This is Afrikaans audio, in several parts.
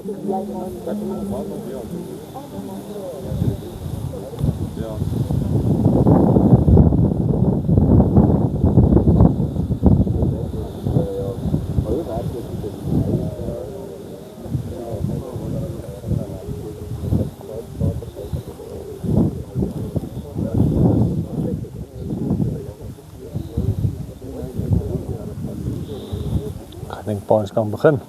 Ek dink Paans kan begin.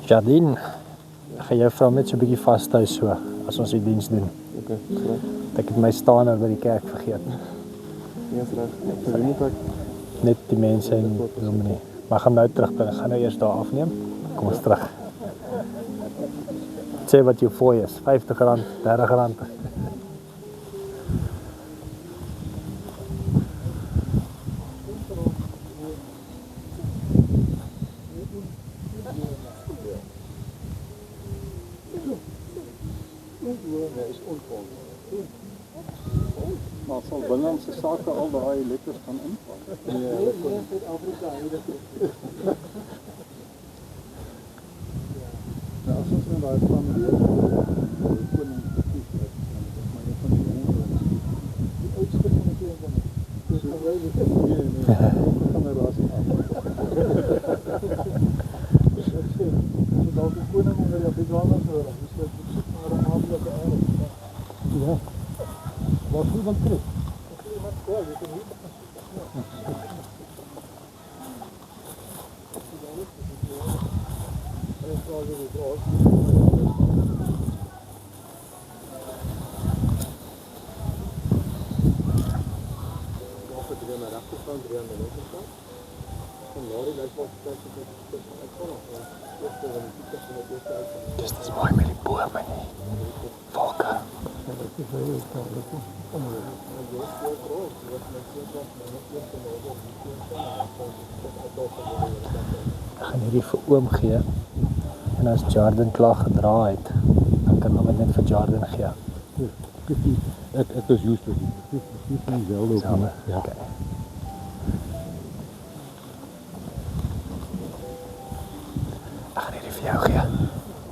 Jardine, ek gaan jou vrou net so 'n bietjie vashou so, as ons die diens doen. Okay, reg. Ek het my stander by die kerk vergeet. Ja, reg. Vir wie moet ek Net die mense en dominee. Maar gaan nou terugbring, ek gaan nou eers daar afneem. Kom ons terug. Sê wat jou fooi is, R50, R30. Maar sal binnelandse sake al daai letters gaan inval? Nee, Suid-Afrika Nou, as ons nou daai plan koning kies het, dan is maar een van die jongeren. die oudste van die twee van die. Dis van jou nie. Nee, ook van die rasie af. So dalk die koning onder die Afrikaners hoor. Dis wat soek maar 'n maatskaplike erf. Ja. Wat goed dan terug? Iemand sê jy kan nie. Dis mooi met die bome en die wolke. Ek gaan hierdie vir oom gee. En as Jordan klaar gedra het, dan kan hom net vir Jordan gee. Ek is used to dit. Dit is nie dieselfde ook nie. Ja. Okay. Ek gaan hierdie vir jou gee.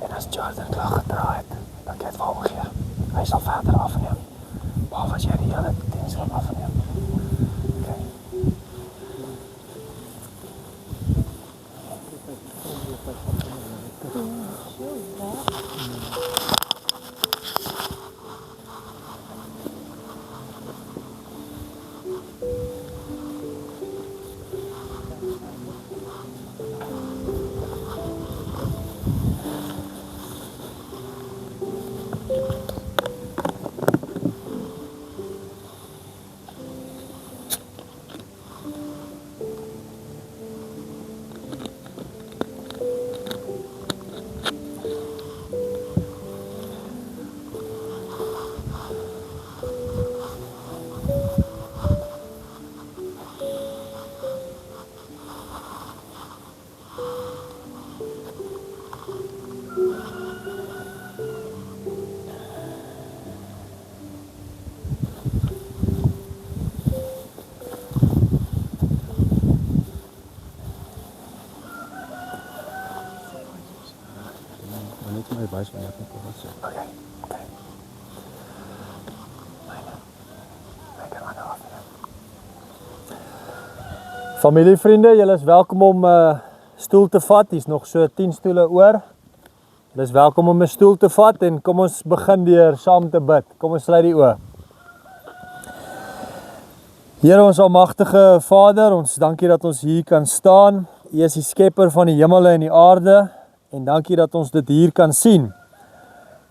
En as Jordan klaar gedra het, dan kan jy dit vir hom gee. Hy sal verder afneem. Behalwe as jy die hele diens gaan afneem. Okay. My baas van ek nog wat sê. Okay. Okay. Lekker aan af. Familie, vriende, julle is welkom om 'n stoel te vat. Hier's nog so 10 stoele oor. Julle is welkom om 'n stoel te vat en kom ons begin deur saam te bid. Kom ons sluit die oë. Here ons almagtige Vader, ons dankie dat ons hier kan staan. U is die skepper van die hemele en die aarde en dankie dat ons dit hier kan sien.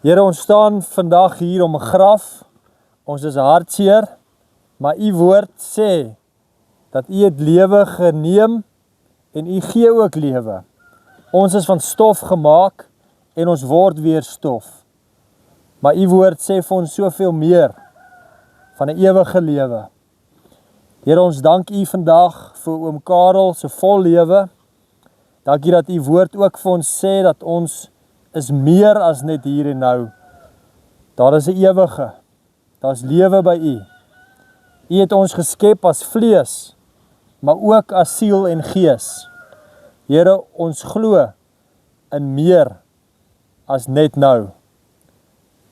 Here, ons staan vandag hier om 'n graf. Ons is hartseer, maar u woord sê dat u het lewe geneem en u gee ook lewe. Ons is van stof gemaak en ons word weer stof. Maar u woord sê vir ons soveel meer van 'n ewige lewe. Here, ons dank u vandag vir oom Karel se vol lewe. Dankie dat u woord ook vir ons sê dat ons is meer as net hier en nou. Daar is 'n ewige. Daar is lewe by u. U het ons geskep as vlees, maar ook as siel en gees. Here, ons glo in meer as net nou.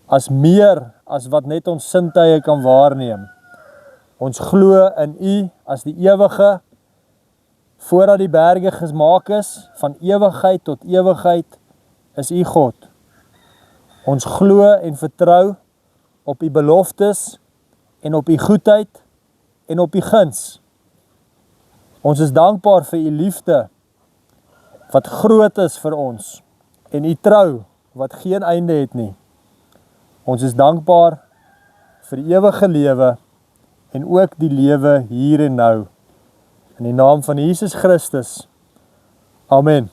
As meer as wat net ons sintuie kan waarneem. Ons glo in u as die ewige, voordat die berge gemaak is, van ewigheid tot ewigheid, is u God. Ons glo en vertrou op u beloftes en op u goedheid en op u guns. Ons is dankbaar vir u liefde wat groot is vir ons en u trou wat geen einde het nie. Ons is dankbaar vir die ewige lewe en ook die lewe hier en nou. In die naam van Jesus Christus. Amen.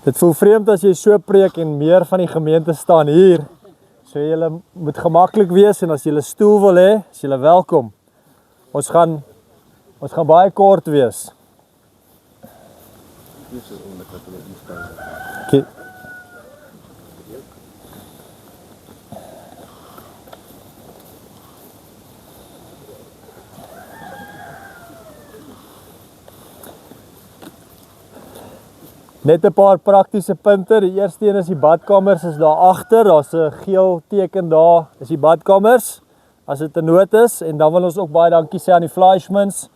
Dit voel vreemd as jy so preek en meer van die gemeente staan hier. So julle moet gemaklik wees en as julle stoel wil hê, is julle welkom. Ons gaan baie kort wees. Okay. Net 'n paar praktiese punte. Die eerste een is die badkamers is daar agter. Daar's 'n geel teken daar. Is die badkamers as dit 'n nood is en dan wil ons ook baie dankie sê aan die Fleischmans,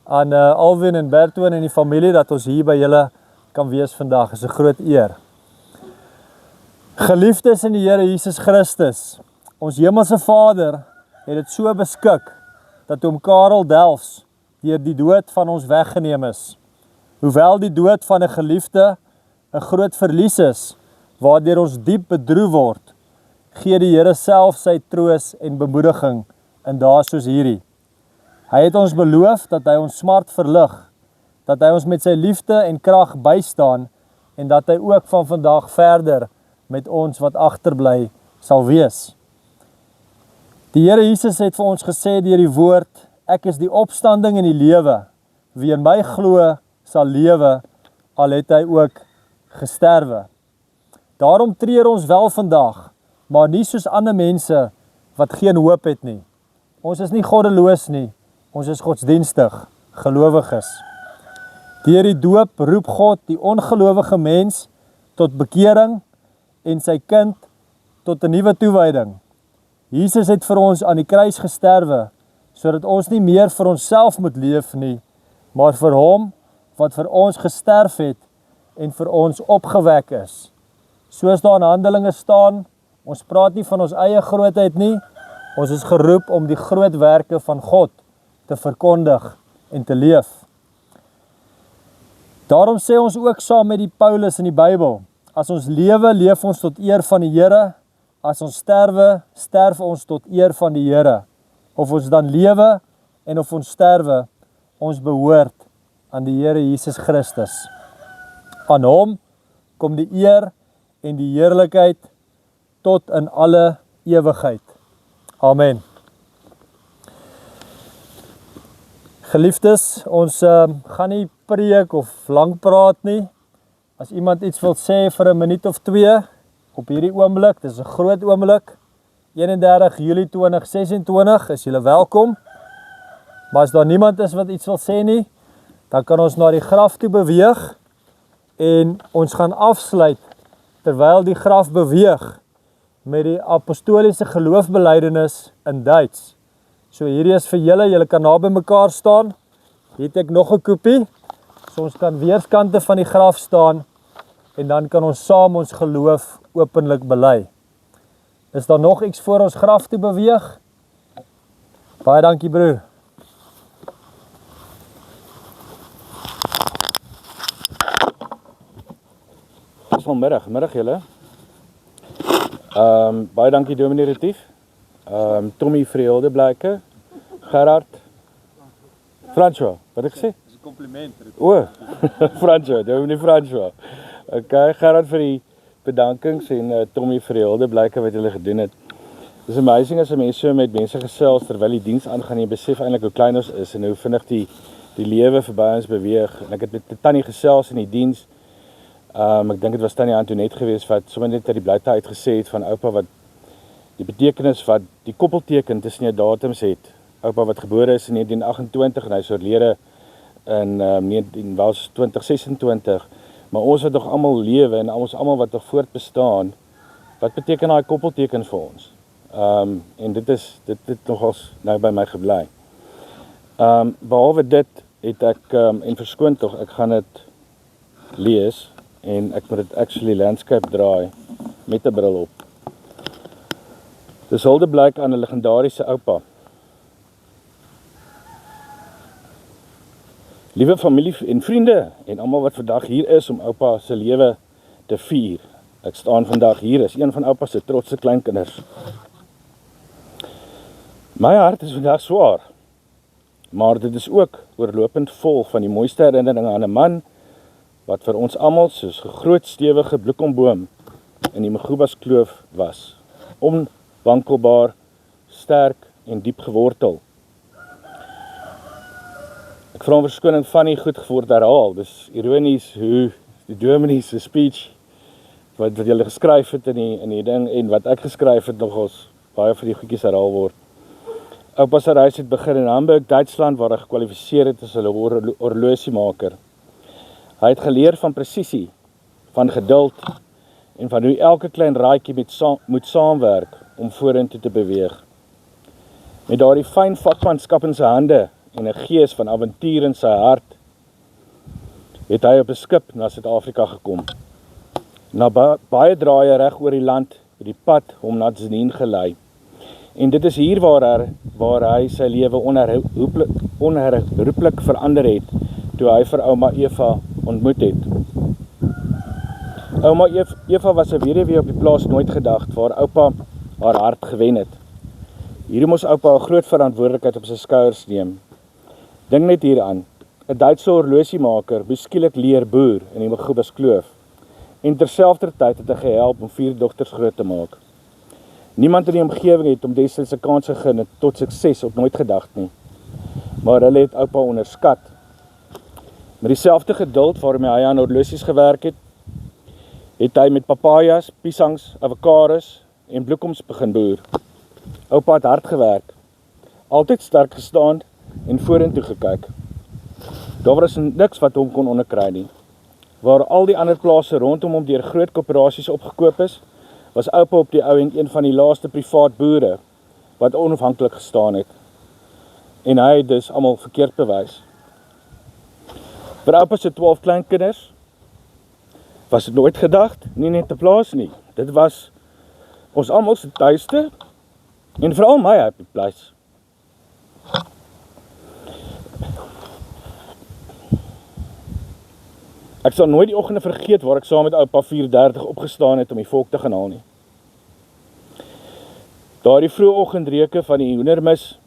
aan Alwin en Bertoon en die familie dat ons hier by julle kan wees vandag. Is 'n groot eer. Geliefdes in die Here Jesus Christus. Ons hemelse Vader het dit so beskik dat oom Karel Delfs deur die dood van ons weggeneem is. Hoewel die dood van 'n geliefde 'n groot verlies is, waardeur ons diep bedroef word, gee die Here self sy troos en bemoediging in dae soos hierdie. Hy het ons beloof dat hy ons smart verlig, dat hy ons met sy liefde en krag bystaan en dat hy ook van vandag verder met ons wat agterbly sal wees. Die Here Jesus het vir ons gesê deur die woord, ek is die opstanding en die lewe. Wie in my glo, sal lewe, al het hy ook gesterwe. Daarom treur ons wel vandag, maar nie soos ander mense wat geen hoop het nie. Ons is nie goddeloos nie, ons is godsdienstig, gelowiges. Deur die doop roep God die ongelowige mens tot bekering en sy kind tot 'n nuwe toewyding. Jesus het vir ons aan die kruis gesterwe, sodat ons nie meer vir onsself moet leef nie, maar vir hom wat vir ons gesterf het en vir ons opgewek is. Soos daar in Handelinge staan, ons praat nie van ons eie grootheid nie, ons is geroep om die groot werke van God te verkondig en te leef. Daarom sê ons ook saam met die Paulus in die Bybel, as ons lewe, leef ons tot eer van die Here, as ons sterwe, sterf ons tot eer van die Here. Of ons dan lewe en of ons sterwe, ons behoort aan die Here Jesus Christus. Aan hom kom die eer en die heerlikheid tot in alle ewigheid. Amen. Geliefdes, ons gaan nie preek of lank praat nie. As iemand iets wil sê vir 'n minuut of 2 op hierdie oomblik, dis 'n groot oomblik. 31 Julie 2026 is julle welkom. Maar as daar niemand is wat iets wil sê nie, dan kan ons na die graf toe beweeg en ons gaan afsluit terwyl die graf beweeg met die apostoliese geloofbelijdenis in Duits. So hierdie is vir julle kan naby mekaar staan. Hier het ek nog 'n kopie. So ons kan weerskante van die graf staan en dan kan ons saam ons geloof openlik bely. Is daar nog iets voor ons graf te beweeg? Baie dankie broer. Dis vanmiddag julle. Baie dankie Dominee Retief. Tommy Vreelde Blyke, Gerard, François, wat ek gesê? Dis 'n kompliment. O, François, Dominee François. Okay, Gerard vir die bedankings en Tommy Vreelde Blyke wat julle gedoen het. Dis amazing as 'n mens so met mense gesels terwyl die diens aangaan en jy besef eintlik hoe klein ons is en hoe vinnig die lewe verby ons beweeg. En ek het met Tannie gesels in die diens. Ek dink dit was Tannie Antoinette geweest wat sommer net uit die blyte uitgesê het van oupa wat die betekenis wat die koppelteken tussen jou datums het. Oupa wat gebore is in 1928 en hy is oorlede in 2026. Maar ons wat nog almal lewe en ons almal wat nog voortbestaan, wat beteken daai koppelteken vir ons? En dit nogals nou by my gebly. Behalwe dit het ek en verskoon tog, ek gaan dit lees en ek moet dit actually landscape draai met 'n bril op. Dis hulde blyk aan 'n legendariese oupa. Liewe familie en vriende en almal wat vandag hier is om oupa se lewe te vier. Ek staan vandag hier as een van oupa se trotse kleinkinders. My hart is vandag swaar, maar dit is ook oorlopend vol van die mooiste herinneringe aan 'n man wat vir ons almal soos 'n groot stewige bloekomboom in die Magubas kloof was. Onwankelbaar, sterk en diep gewortel. Ek vra om verskoning van die goed geword herhaal. Dis ironies hoe die dominee se speech wat julle geskryf het in die ding en wat ek geskryf het nogals baie van die goedjies herhaal word. Oupa se reis het begin in Hamburg, Duitsland, waar hy gekwalifiseer het as 'n horlosiemaker. Hy het geleer van presisie, van geduld en van hoe elke klein raadjie moet saamwerk om vorentoe te beweeg. Met daardie fyn vakmanskap in sy hande en 'n gees van avontuur in sy hart, het hy op 'n skip na Suid-Afrika gekom. Na baie draaie reg oor die land het die pad hom na Dzinin gelei. En dit is hier waar hy sy lewe onherroepelik verander het, toe hy vir ouma Eva ontmoet het. Ouma Eva was 'n weduwee op die plaas Nooit Gedagte, waar oupa haar hart gewen het. Hier moes oupa 'n groot verantwoordelikheid op sy skouers neem. Dink net hieraan, 'n Duitse horlosiemaker moes skielik leer boer in die Magubas kloof, en terselfdertyd het hy gehelp om 4 dogters groot te maak. Niemand in die omgewing het om destyds 'n kans gegee tot sukses op Nooit Gedagte nie, maar hulle het oupa onderskat. Met dieselfde geduld waarmee hy aan horlosies gewerk het hy met papajas, piesangs, avokados en bloekoms begin boer. Oupa het hard gewerk, altyd sterk gestaan en vorentoe gekyk. Daar was niks wat hom kon onderkry nie. Waar al die ander plase rondom hom deur groot koöperasies opgekoop is, was oupa op die ou en een van die laaste privaat boere wat onafhanklik gestaan het. En hy het dus almal verkeerd bewys. Vir oupa se 12 kleinkinders was dit Nooit Gedagte, nie net 'n plaas nie. Dit was ons almal se tuiste en veral my happy place. Ek sal nooit die oggende vergeet waar ek saam met oupa 4:30 opgestaan het om die volk te gaan haal nie. Daardie vroeë oggendreuke van die hoendermis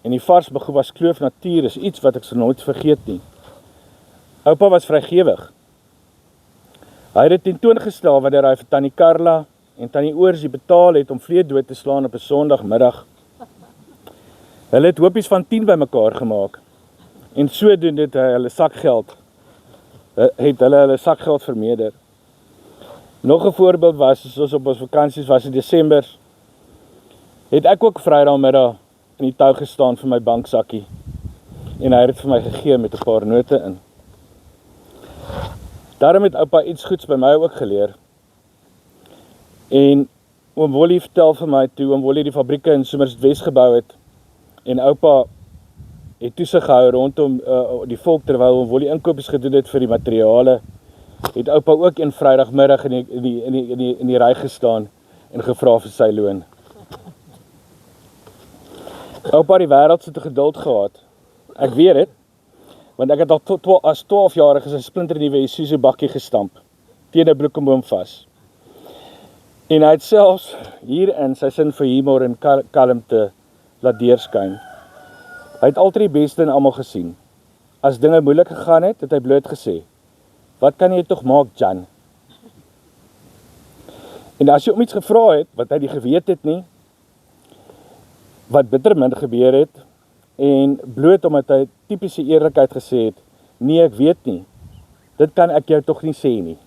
en die vars Magubas kloof natuur is iets wat ek sal nooit vergeet nie. Oupa was vrygewig. Hy het dit tentoongestel wanneer hy vir Tannie Karla en Tannie Oorsie betaal het om vleet dood te slaan op 'n Sondagmiddag. Hulle het hopies van 10 bymekaar gemaak en sodoende het hy hulle sakgeld vermeerder. Nog 'n voorbeeld was, soos op ons vakansies was in Desember, het ek ook Vrydagmiddag in die tou gestaan vir my banksakkie en hy het vir my gegee met 'n paar note in. Daarom het oupa iets goeds by my ook geleer. En oom Wollie vertel vir my toe oom Wollie die fabrieke in Somerswes gebou het en oupa het toesig gehou rondom die volk terwyl oom Wollie inkopies gedoen het vir die materiale, het oupa ook een Vrydagmiddag in die ry gestaan en gevra vir sy loon. Oupa het die wêreld se te geduld gehad. Ek weet dit, want ek het al as 12-jarige in 'n splinternuwe Isuzu bakkie gestamp, teen 'n bloekomboom vas. En hy het selfs hierin sy sin vir humor en kalmte laat deurskyn. Hy het altyd die beste in almal gesien. As dinge moeilik gegaan het hy bloot gesê, "Wat kan jy tog maak, Jan?" En as jy om iets gevra het, wat hy nie geweet het nie, wat bitter min gebeur het, en bloot omdat hy tipiese eerlikheid gesê het, "Nee, ek weet nie, dit kan ek jou tog nie sê nie."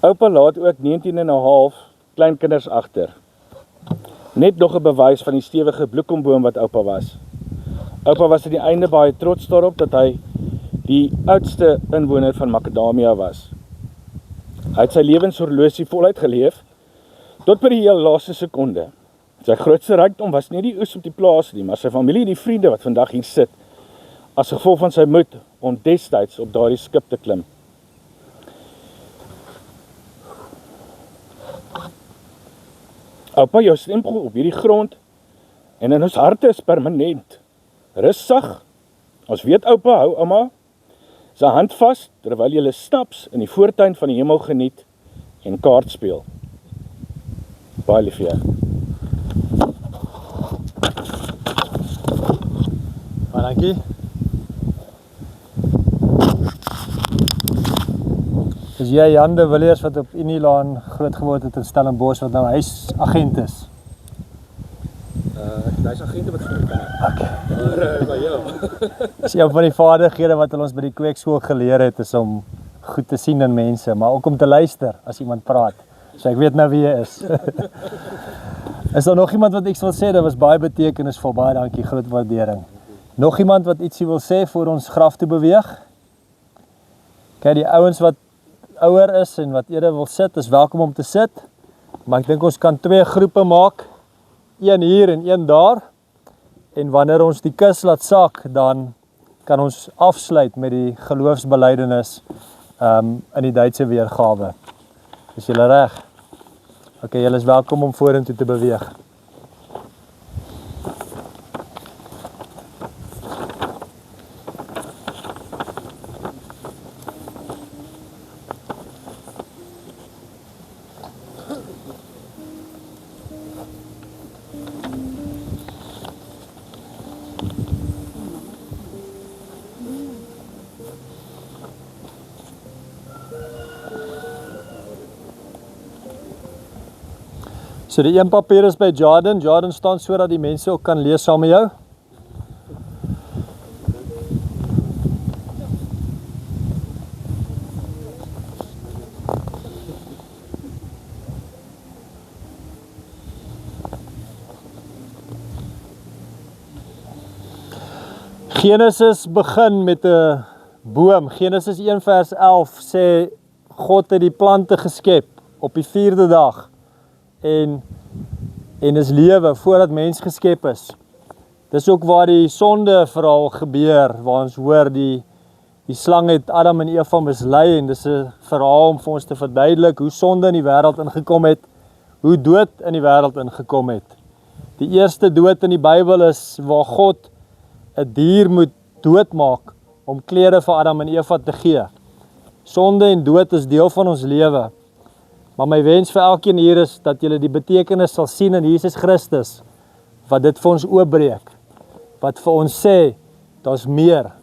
Oupa laat ook 19 en 'n half kleinkinders agter. Net nog 'n bewys van die stewige bloekomboom wat oupa was. Oupa was aan die einde baie trots daarop dat hy die oudste inwoner van Macadamia was. Hy het sy lewenshorlosie voluit geleef, tot by die heel laaste sekonde. Sy grootste rykdom was nie die oes op die plaas nie, maar sy familie en die vriende wat vandag hier sit, as gevolg van sy moed om destyds op daardie skip te klim. Oupa, jou stempel op hierdie grond en in ons harte is permanent. Rustig, ons weet oupa, hou ouma sy hand vas, terwyl julle snaps in die voortuin van die hemel geniet en kaart speel. Baie lief vir jou. Baie dankie. Dis jy Jan de Villiers wat op Unielaan groot geword het in Stellenbosch, wat nou huisagent is. Hy's agente wat vir my kan. Okay. Maar ja. Dis een van die vaardighede wat ons by die kweekskool geleer het, is om goed te sien in mense, maar ook om te luister as iemand praat. So ek weet nou wie jy is. Is daar nog iemand wat iets wil sê? Dit was baie betekenisvol, baie dankie, groot waardering. Nog iemand wat ietsie wil sê voor ons graf toe beweeg? Kyk, die ouens wat ouer is en wat eerder wil sit, is welkom om te sit. Maar ek dink ons kan 2 groepe maak. Een hier en een daar. En wanneer ons die kus laat sak, dan kan ons afsluit met die geloofsbelydenis in die Duitse weergawe. Is julle reg? Okay, julle is welkom om vorentoe te beweeg. So die een papier is by Jordan. Jordan staan sodat die mense ook kan lees saam met jou. Genesis begin met 'n boom. Genesis 1 vers 11 sê God het die plante geskep op die 4de dag. En is lewe voordat mens geskep is. Dis ook waar die sonde verhaal gebeur, waar ons hoor die slang het Adam en Eva mislei, en dis 'n verhaal om vir ons te verduidelik hoe sonde in die wêreld ingekom het, hoe dood in die wêreld ingekom het. Die eerste dood in die Bybel is waar God 'n dier moet doodmaak om klere vir Adam en Eva te gee. Sonde en dood is deel van ons lewe. Maar my wens vir elkeen hier is dat julle die betekenis sal sien in Jesus Christus, wat dit vir ons oopbreek, wat vir ons sê, daar's meer,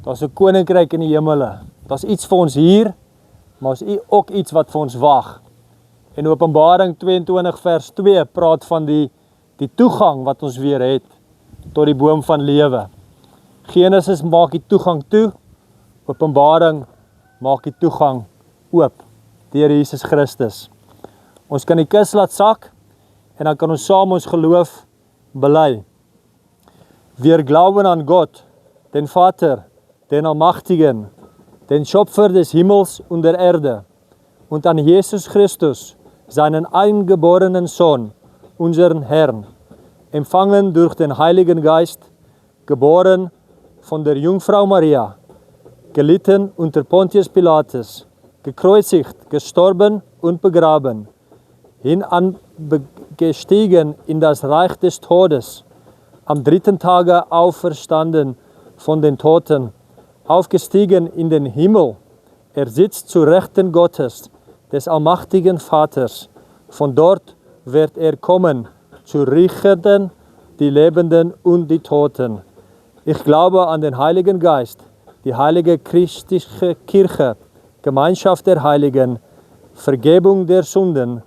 daar's 'n koninkryk in die hemele, daar's iets vir ons hier, maar daar's ook iets wat vir ons wag. En Openbaring 22 vers 2 praat van die toegang wat ons weer het, tot die boom van lewe. Genesis maak die toegang toe, Openbaring maak die toegang oop, deur Jesus Christus. Ons kan die kus laat sak, en dan kan ons saam ons geloof bely. Wir glauben an Gott, den Vater, den Allmächtigen, den Schöpfer des Himmels und der Erde, und an Jesus Christus, seinen eingeborenen Sohn, unseren Herrn, empfangen durch den Heiligen Geist, geboren von der Jungfrau Maria, gelitten unter Pontius Pilatus, gekreuzigt, gestorben und begraben, hinangestiegen in das Reich des Todes, am dritten Tage auferstanden von den Toten, aufgestiegen in den Himmel. Er sitzt zu Rechten Gottes, des allmächtigen Vaters. Von dort wird er kommen, zu richten die Lebenden und die Toten. Ich glaube an den Heiligen Geist, die heilige christliche Kirche, Gemeinschaft der Heiligen, Vergebung der Sünden,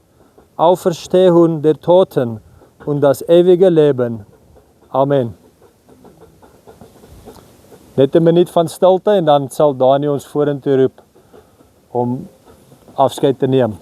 Auferstehung der Toten und das ewige Leben. Amen. Net 'n minuut van stilte en dan sal Daniel ons vorentoe roep om afskeid te neem.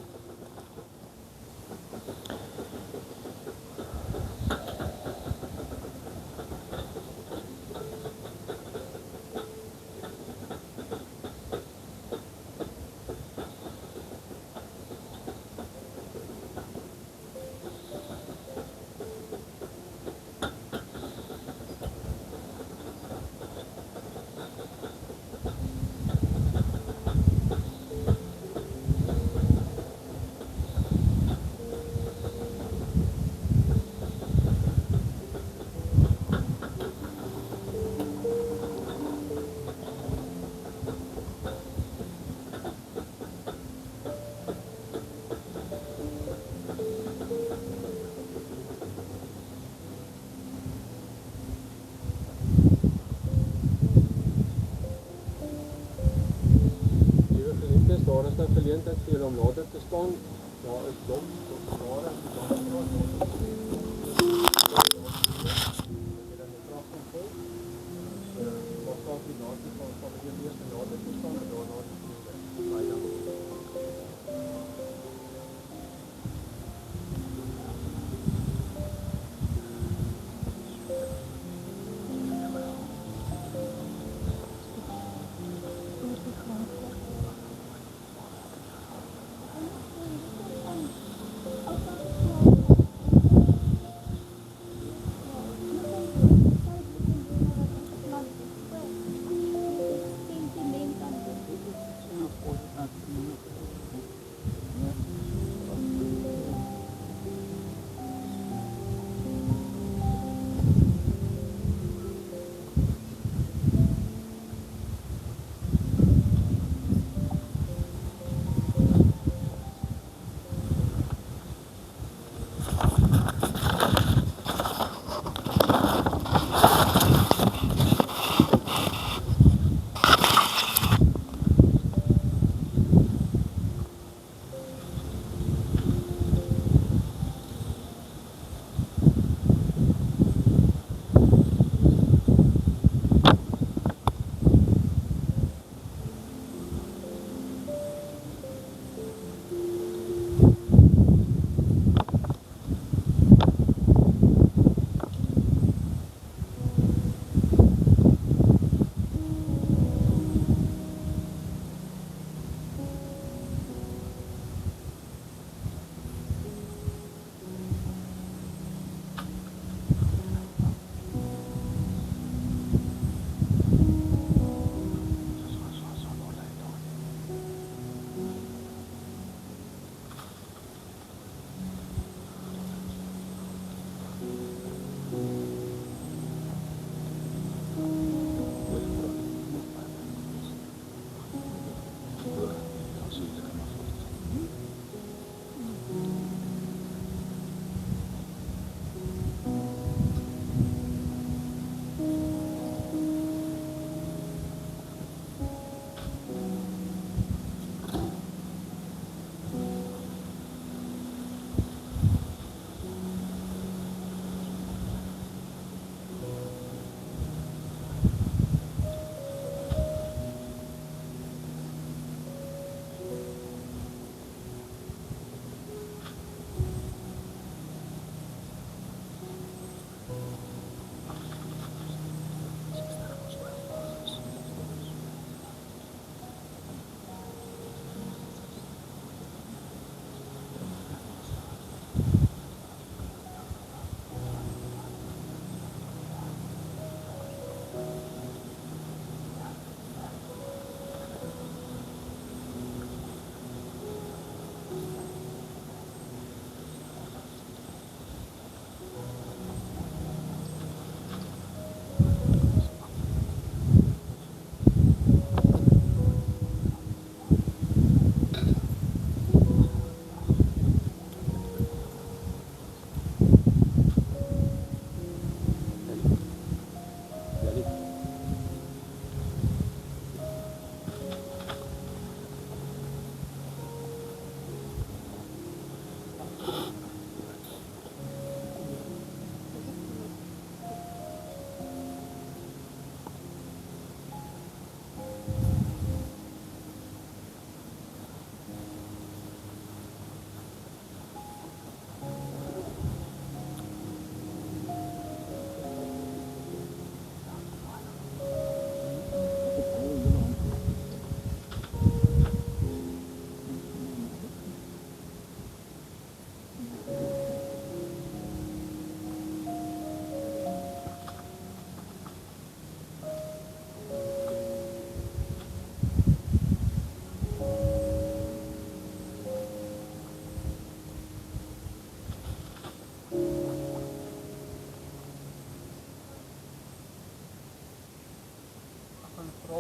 Daar is nou geleentheid vir julle om nader te staan. Daar is dom tot ware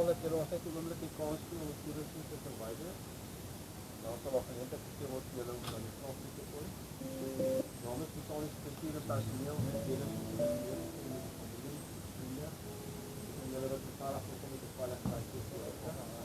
dat julle ons net 'n oomblik die kans gee om die toerusting te verwyder. Daar sal wel geleentheid gegee word vir julle om na die grond toe te gooi. Namens betaling struktuur en personeel en deling van die familie, vriende, en julle wat beveilig om met die veiligheid te